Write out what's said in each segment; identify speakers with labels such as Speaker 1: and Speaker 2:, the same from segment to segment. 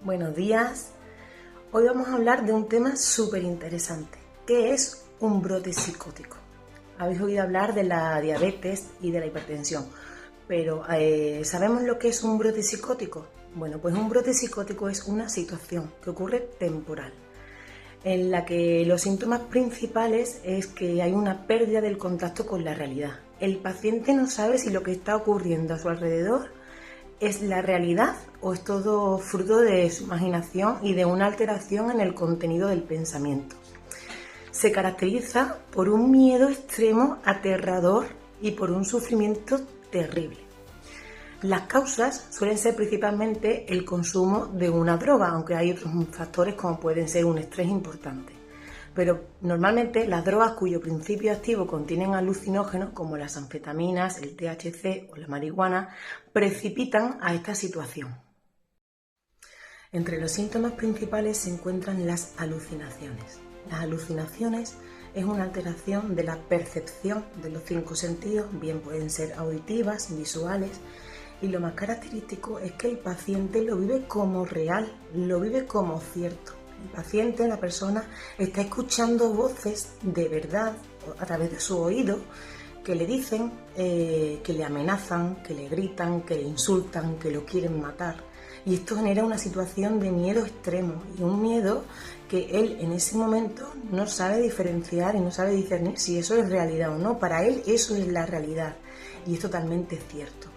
Speaker 1: Buenos días. Hoy vamos a hablar de un tema súper interesante, que es un brote psicótico. Habéis oído hablar de la diabetes y de la hipertensión, pero ¿sabemos lo que es un brote psicótico? Bueno, pues un brote psicótico es una situación que ocurre temporal, en la que los síntomas principales es que hay una pérdida del contacto con la realidad. El paciente no sabe si lo que está ocurriendo a su alrededor ¿es la realidad o es todo fruto de su imaginación y de una alteración en el contenido del pensamiento? Se caracteriza por un miedo extremo, aterrador y por un sufrimiento terrible. Las causas suelen ser principalmente el consumo de una droga, aunque hay otros factores como pueden ser un estrés importante. Pero normalmente las drogas cuyo principio activo contienen alucinógenos como las anfetaminas, el THC o la marihuana precipitan a esta situación. Entre los síntomas principales se encuentran las alucinaciones. Las alucinaciones es una alteración de la percepción de los 5 sentidos, bien pueden ser auditivas, visuales, y lo más característico es que el paciente lo vive como real, lo vive como cierto. El paciente, la persona, está escuchando voces de verdad a través de su oído que le dicen, que le amenazan, que le gritan, que le insultan, que lo quieren matar. Y esto genera una situación de miedo extremo y un miedo que él en ese momento no sabe diferenciar y no sabe discernir si eso es realidad o no. Para él eso es la realidad y es totalmente cierto.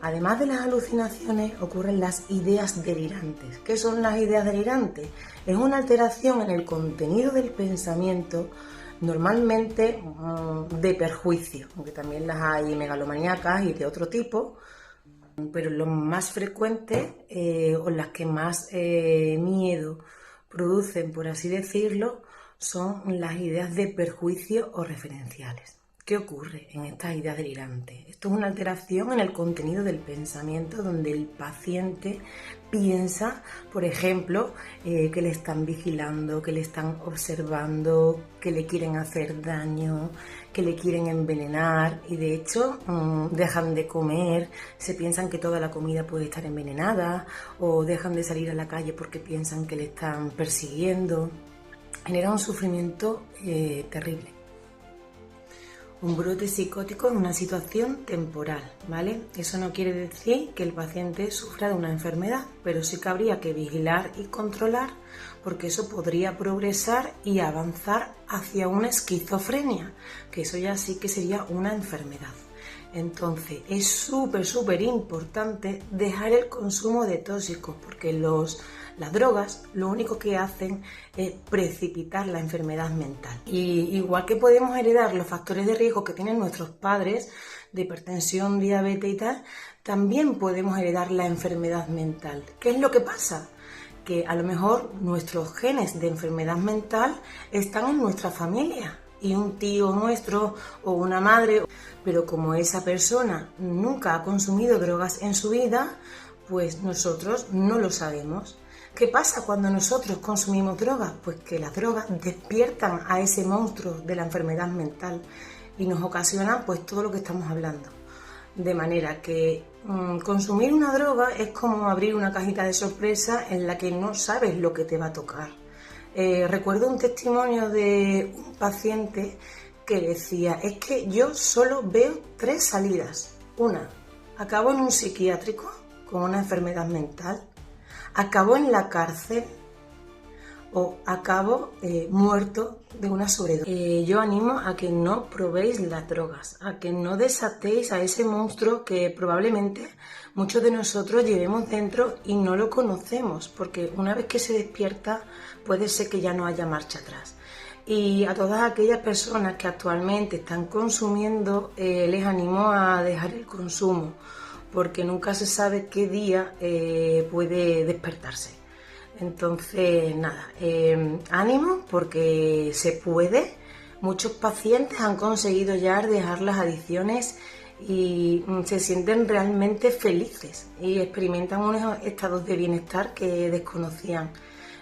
Speaker 1: Además de las alucinaciones, ocurren las ideas delirantes. ¿Qué son las ideas delirantes? Es una alteración en el contenido del pensamiento, normalmente de perjuicio, aunque también las hay megalomaníacas y de otro tipo, pero lo más frecuente o las que más miedo producen, por así decirlo, son las ideas de perjuicio o referenciales. ¿Qué ocurre en estas ideas delirantes? Esto es una alteración en el contenido del pensamiento donde el paciente piensa, por ejemplo, que le están vigilando, que le están observando, que le quieren hacer daño, que le quieren envenenar y de hecho dejan de comer, se piensan que toda la comida puede estar envenenada o dejan de salir a la calle porque piensan que le están persiguiendo. Genera un sufrimiento terrible. Un brote psicótico es una situación temporal, ¿vale? Eso no quiere decir que el paciente sufra de una enfermedad, pero sí que habría que vigilar y controlar porque eso podría progresar y avanzar hacia una esquizofrenia, que eso ya sí que sería una enfermedad. Entonces es súper importante dejar el consumo de tóxicos porque las drogas lo único que hacen es precipitar la enfermedad mental. Y igual que podemos heredar los factores de riesgo que tienen nuestros padres de hipertensión, diabetes y tal, también podemos heredar la enfermedad mental. ¿Qué es lo que pasa? Que a lo mejor nuestros genes de enfermedad mental están en nuestra familia y un tío nuestro o una madre, pero como esa persona nunca ha consumido drogas en su vida, pues nosotros no lo sabemos. ¿Qué pasa cuando nosotros consumimos drogas? Pues que las drogas despiertan a ese monstruo de la enfermedad mental y nos ocasionan pues todo lo que estamos hablando. De manera que consumir una droga es como abrir una cajita de sorpresa en la que no sabes lo que te va a tocar. Recuerdo un testimonio de un paciente que decía, es que yo solo veo 3 salidas. Una, acabo en un psiquiátrico con una enfermedad mental, acabo en la cárcel o acabo muerto de una sobredosis. Yo animo a que no probéis las drogas, a que no desatéis a ese monstruo que probablemente muchos de nosotros llevemos dentro y no lo conocemos, porque una vez que se despierta puede ser que ya no haya marcha atrás. Y a todas aquellas personas que actualmente están consumiendo, les animo a dejar el consumo, porque nunca se sabe qué día puede despertarse. Entonces, nada, ánimo porque se puede. Muchos pacientes han conseguido ya dejar las adicciones y se sienten realmente felices y experimentan unos estados de bienestar que desconocían.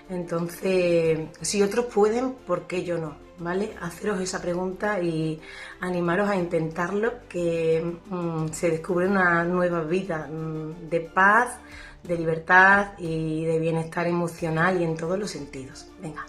Speaker 1: Entonces, si otros pueden, ¿por qué yo no? ¿Vale? Haceros esa pregunta y animaros a intentarlo, que se descubre una nueva vida de paz, libertad y de bienestar emocional y en todos los sentidos. Venga.